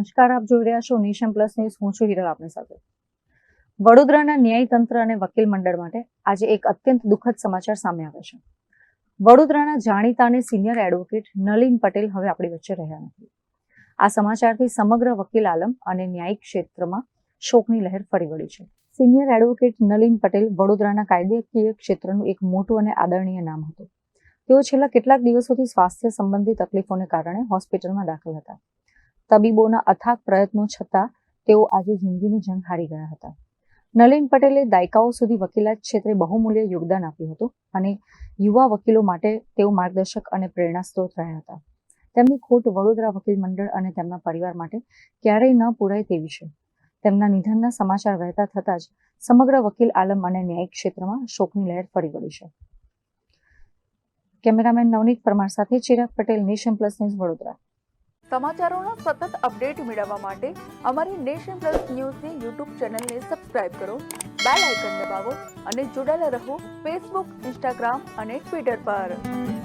નમસ્કાર, આપ જોઈ રહ્યા છો નેશન પ્લસ ન્યૂઝ. હું છું હિરલ આપની સાથે. વડોદરાના ન્યાય તંત્ર અને વકીલ મંડળ માટે આજે એક અત્યંત દુઃખદ સમાચાર સામે આવ્યા છે. વડોદરાના જાણીતા અને સિનિયર એડવોકેટ નલિન પટેલ હવે આપણી વચ્ચે રહ્યા નથી. આ સમાચારથી સમગ્ર વકીલ આલમ અને ન્યાયિક ક્ષેત્રમાં શોકની લહેર ફરી વળી છે. સિનિયર એડવોકેટ નલિન પટેલ વડોદરાના કાયદાકીય ક્ષેત્રનું એક મોટું અને આદરણીય નામ હતું. તેઓ છેલ્લા કેટલાક દિવસોથી સ્વાસ્થ્ય સંબંધી તકલીફોને કારણે હોસ્પિટલમાં દાખલ હતા. તબીબોના અથાગ પ્રયત્નો છતાં તેઓ આજે જિંદગીની જંગ હારી ગયા હતા. નલિન પટેલે દાયકાઓ સુધી વકીલાત ક્ષેત્રે બહુમૂલ્ય યોગદાન આપ્યું હતું અને યુવા વકીલો માટે તેઓ માર્ગદર્શક અને પ્રેરણા સ્ત્રોત રહ્યા હતા. તેમની ખોટ વડોદરા વકીલ મંડળ અને તેમના પરિવાર માટે ક્યારેય ન પૂરાય તેવી છે. તેમના નિધનના સમાચાર વહેતા થતાં જ સમગ્ર વકીલ આલમ અને ન્યાયિક ક્ષેત્રમાં શોકની લહેર ફરી વળી છે. કેમેરામેન નવનીત પરમાર સાથે Chirag Patel, nation plus news, Vadodara. સમાચારોના સતત અપડેટ મેળવવા માટે અમારી નેશન પ્લસ ન્યૂઝની યુટ્યુબ ચેનલને સબસ્ક્રાઇબ કરો, બેલ આઇકન દબાવો અને જોડાયેલા રહો ફેસબુક, ઇન્સ્ટાગ્રામ અને ટ્વિટર પર.